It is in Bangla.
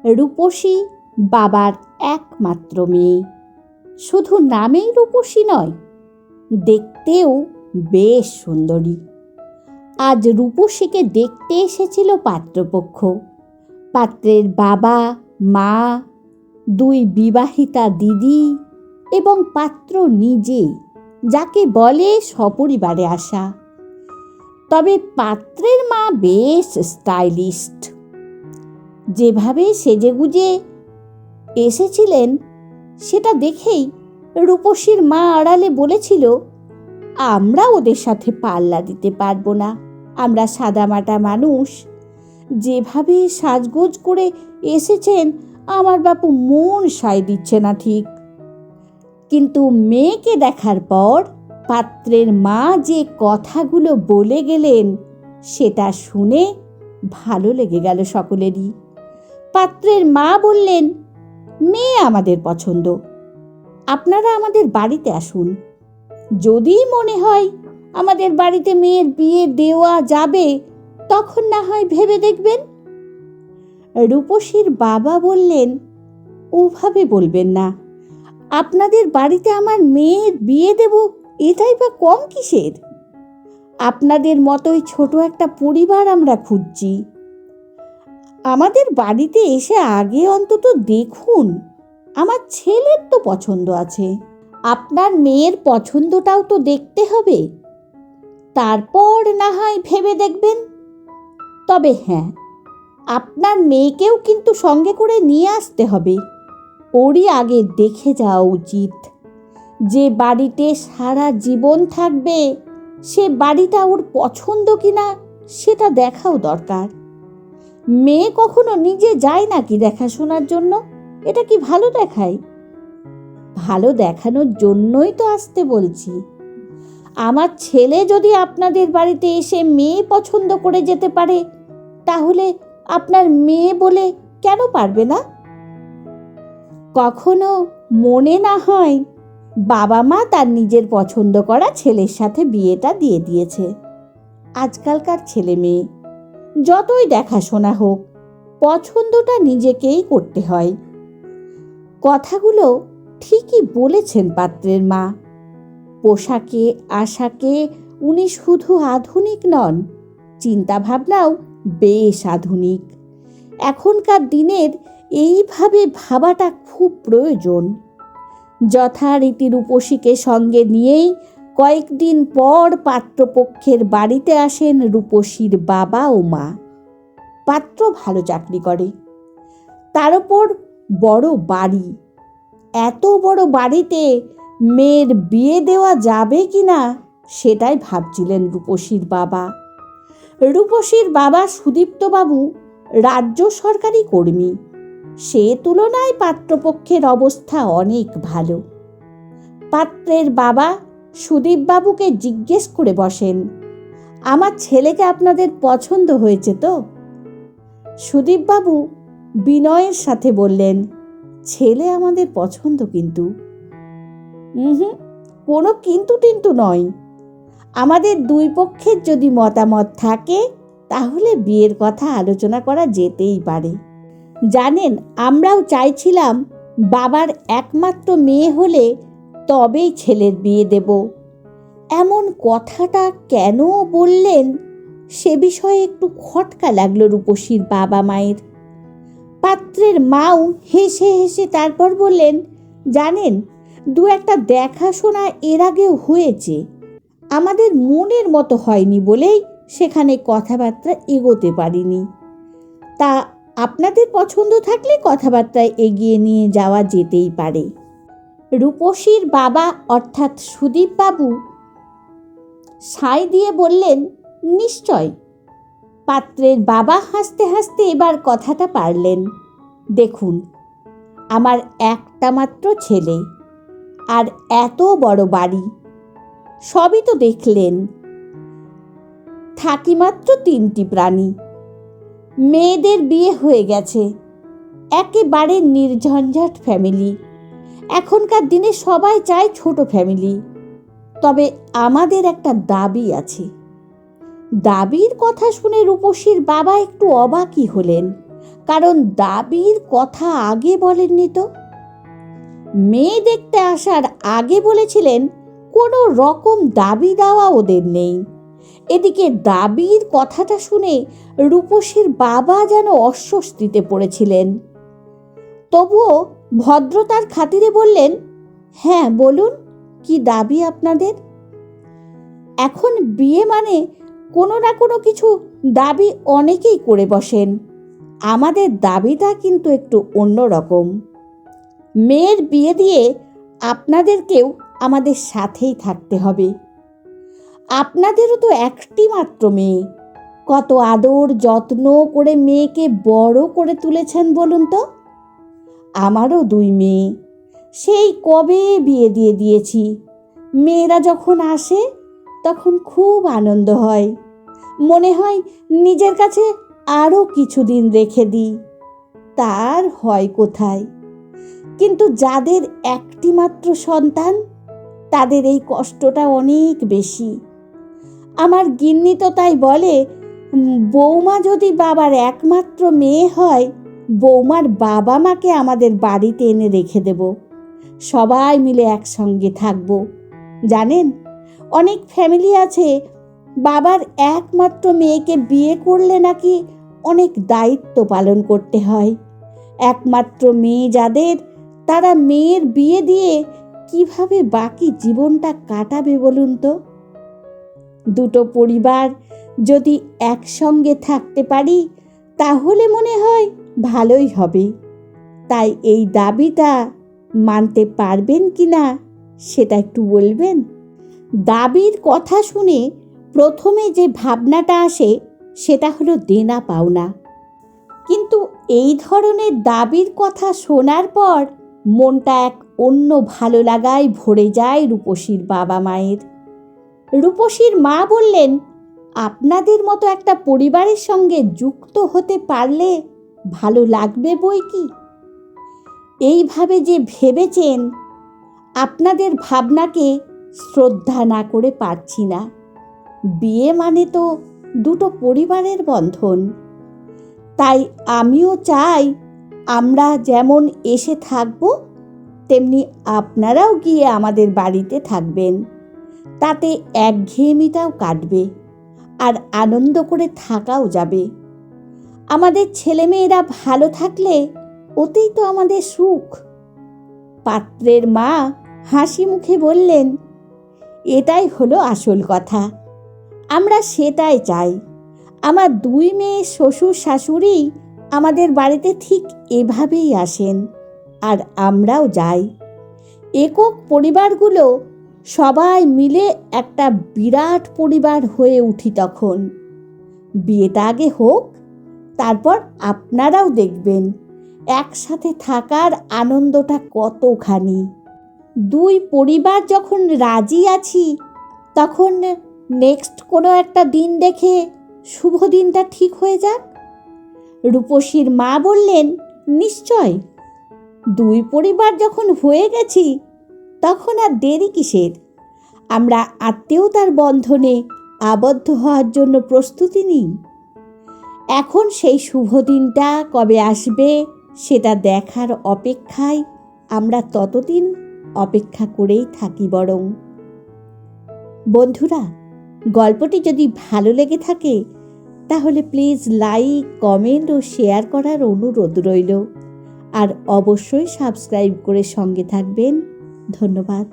রূপসী বাবার একমাত্র মেয়ে। শুধু নামেই রূপসী নয়, দেখতেও বেশ সুন্দরী। আজ রূপসীকে দেখতে এসেছিল পাত্রপক্ষ। পাত্রের বাবা, মা, দুই বিবাহিতা দিদি এবং পাত্র নিজে, যাকে বলে সপরিবারে আসা। তবে পাত্রের মা বেশ স্টাইলিস্ট। যেভাবে সেজেগুজে এসেছিলেন সেটা দেখেই রূপসীর মা আড়ালে বলেছিল, আমরা ওদের সাথে পাল্লা দিতে পারবো না, আমরা সাদামাটা মানুষ। যেভাবে সাজগোজ করে এসেছেন আমার বাপু মন সায় দিচ্ছে না ঠিক। কিন্তু মেয়েকে দেখার পর পাত্রের মা যে কথাগুলো বলে গেলেন সেটা শুনে ভালো লেগে গেল সকলেরই। পাত্রের মা বললেন, মেয়ে আমাদের পছন্দ, আপনারা আমাদের বাড়িতে আসুন। যদি মনে হয় আমাদের বাড়িতে মেয়ের বিয়ে দেওয়া যাবে তখন না হয় ভেবে দেখবেন। রূপসীর বাবা বললেন, ওভাবে বলবেন না, আপনাদের বাড়িতে আমার মেয়ের বিয়ে দেব এটাই বা কম কিসের? আপনাদের মতোই ছোট একটা পরিবার আমরা খুঁজছি। আমাদের বাড়িতে এসে আগে অন্তত দেখুন, আমার ছেলের তো পছন্দ আছে, আপনার মেয়ের পছন্দটাও তো দেখতে হবে, তারপর না হয় ভেবে দেখবেন। তবে হ্যাঁ, আপনার মেয়েকেও কিন্তু সঙ্গে করে নিয়ে আসতে হবে। ওরই আগে দেখে যাওয়া উচিত। যে বাড়িতে সারা জীবন থাকবে সে বাড়িটা ওর পছন্দ কিনা সেটা দেখাও দরকার। মেয়ে কখনো নিজে যায় নাকি দেখাশোনার জন্য? এটা কি ভালো দেখায়? ভালো দেখানোর জন্যই তো আসতে বলছি। আমার ছেলে যদি আপনাদের বাড়িতে এসে মেয়ে পছন্দ করে যেতে পারে, তাহলে আপনার মেয়ে বলে কেন পারবে না? কখনো মনে না হয় বাবা মা তার নিজের পছন্দ করা ছেলের সাথে বিয়েটা দিয়ে দিয়েছে। আজকালকার ছেলে মেয়ে যতই দেখাশোনা হোক, পছন্দটা নিজেকেই করতে হয়। কথাগুলো ঠিকই বলেছেন পাত্রের মা। পোশাকে আশাকে উনি শুধু আধুনিক নন, চিন্তাভাবনাও বেশ আধুনিক। এখনকার দিনের এইভাবে ভাবাটা খুব প্রয়োজন। যথারীতি রূপসীকে সঙ্গে নিয়েই কয়েকদিন পর পাত্রপক্ষের বাড়িতে আসেন রূপসীর বাবা ও মা। পাত্র ভালো চাকরি করে, তার ওপর বড় বাড়ি। এত বড় বাড়িতে মেয়ের বিয়ে দেওয়া যাবে কি না সেটাই ভাবছিলেন রূপসীর বাবা। রূপসীর বাবা সুদীপ্তবাবু রাজ্য সরকারি কর্মী। সে তুলনায় পাত্রপক্ষের অবস্থা অনেক ভালো। পাত্রের বাবা সুদীপবাবুকে জিজ্ঞেস করে বসেন, আমার ছেলেকে আপনাদের পছন্দ হয়েছে তো? সুদীপবাবু বিনয়ের সাথে বললেন, ছেলে আমাদের পছন্দ, কিন্তু কোনো কিন্তু টিন্তু নয়। আমাদের দুই পক্ষের যদি মতামত থাকে তাহলে বিয়ের কথা আলোচনা করা যেতেই পারে। জানেন, আমরাও চাইছিলাম বাবার একমাত্র মেয়ে হলে তবেই ছেলের বিয়ে দেব। এমন কথাটা কেন বললেন সে বিষয়ে একটু খটকা লাগলো রূপসীর বাবা মায়ের। পাত্রের মাও হেসে হেসে তারপর বললেন, জানেন, দু একটা দেখাশোনা এর আগেও হয়েছে, আমাদের মনের মতো হয়নি বলেই সেখানে কথাবার্তা এগোতে পারিনি। তা আপনাদের পছন্দ থাকলে কথাবার্তায় এগিয়ে নিয়ে যাওয়া যেতেই পারে। রূপসীর বাবা অর্থাৎ সুদীপবাবু সায় দিয়ে বললেন, নিশ্চয়। পাত্রের বাবা হাসতে হাসতে এবার কথাটা পারলেন। দেখুন, আমার একটা মাত্র ছেলে, আর এত বড় বাড়ি, সবই তো দেখলেন। থাকি মাত্র 3টি প্রাণী। মেয়েদের বিয়ে হয়ে গেছে, একেবারে নির্ঝঞ্ঝাট ফ্যামিলি। এখনকার দিনে সবাই চায় ছোট ফ্যামিলি। তবে আমাদের একটা দাবি আছে। দাবির কথা শুনে রূপসীর বাবা একটু অবাকই হলেন, কারণ দাবির কথা আগে বলেননি তো। মেয়ে দেখতে আসার আগে বলেছিলেন কোনো রকম দাবি দেওয়া ওদের নেই। এদিকে দাবির কথাটা শুনে রূপসীর বাবা যেন অস্বস্তিতে পড়েছিলেন। তবুও ভদ্রতার খাতিরে বললেন, হ্যাঁ বলুন, কি দাবি আপনাদের? এখন বিয়ে মানে কোনো না কোনো কিছু দাবি অনেকেই করে বসেন। আমাদের দাবিটা কিন্তু একটু অন্যরকম। মেয়ের বিয়ে দিয়ে আপনাদেরকেও আমাদের সাথেই থাকতে হবে। আপনাদেরও তো একটি মাত্র মেয়ে, কত আদর যত্ন করে মেয়েকে বড় করে তুলেছেন বলুন তো। আমারও 2 মেয়ে, সেই কবে বিয়ে দিয়ে দিয়েছি। মেয়েরা যখন আসে তখন খুব আনন্দ হয়, মনে হয় নিজের কাছে আরও কিছুদিন রেখে দিই। তার হয় কোথায়? কিন্তু যাদের একটি মাত্র সন্তান, তাদের এই কষ্টটা অনেক বেশি। আমার গিন্নি তো তাই বলে, বৌমা যদি বাবার একমাত্র মেয়ে হয়, বৌমার বাবা মাকে আমাদের বাড়িতে এনে রেখে দেব, সবাই মিলে একসঙ্গে থাকবো। জানেন, অনেক ফ্যামিলি আছে বাবার একমাত্র মেয়েকে বিয়ে করলে নাকি অনেক দায়িত্ব পালন করতে হয়। একমাত্র মেয়ে যাদের, তারা মেয়ের বিয়ে দিয়ে কিভাবে বাকি জীবনটা কাটাবে বলুন তো। দুটো পরিবার যদি একসঙ্গে থাকতে পারি তাহলে মনে হয় ভালোই হবে। তাই এই দাবিটা মানতে পারবেন কি না সেটা একটু বলবেন। দাবির কথা শুনে প্রথমে যে ভাবনাটা আসে সেটা হলো দেনা পাওনা। কিন্তু এই ধরনের দাবির কথা শোনার পর মনটা এক অন্য ভালো লাগায় ভরে যায় রূপসীর বাবা মায়ের। রূপসীর মা বললেন, আপনাদের মতো একটা পরিবারের সঙ্গে যুক্ত হতে পারলে ভালো লাগবে বই কি। এইভাবে যে ভেবেছেন, আপনাদের ভাবনাকে শ্রদ্ধা না করে পারছি না। বিয়ে মানে তো দুটো পরিবারের বন্ধন। তাই আমিও চাই আমরা যেমন এসে থাকব, তেমনি আপনারাও গিয়ে আমাদের বাড়িতে থাকবেন। তাতে একঘেয়েমিটাও কাটবে, আর আনন্দ করে থাকাও যাবে। আমাদের ছেলেমেয়েরা ভালো থাকলে ওতেই তো আমাদের সুখ। পাত্রের মা হাসি মুখে বললেন, এটাই হলো আসল কথা। আমরা সেটাই চাই। আমার 2 মেয়ে শ্বশুর শাশুড়ি আমাদের বাড়িতে ঠিক এভাবেই আসেন, আর আমরাও যাই। একক পরিবারগুলো সবাই মিলে একটা বিরাট পরিবার হয়ে উঠি তখন। বিয়েটা আগে হোক, তারপর আপনারাও দেখবেন একসাথে থাকার আনন্দটা কতখানি। 2 পরিবার যখন রাজি আছি, তখন নেক্সট কোনো একটা দিন দেখে শুভ দিনটা ঠিক হয়ে যাক। রূপসীর মা বললেন, নিশ্চয়। 2 পরিবার যখন হয়ে গেছি, তখন আর দেরি কিসের? আমরা আত্মীয়তার বন্ধনে আবদ্ধ হওয়ার জন্য প্রস্তুতি নিই। এখন সেই শুভ দিনটা কবে আসবে সেটা দেখার অপেক্ষায় আমরা ততদিন অপেক্ষা করেই থাকি। বরং বন্ধুরা, গল্পটি যদি ভালো লেগে থাকে তাহলে প্লিজ লাইক, কমেন্ট ও শেয়ার করার অনুরোধ রইল। আর অবশ্যই সাবস্ক্রাইব করে সঙ্গে থাকবেন। ধন্যবাদ।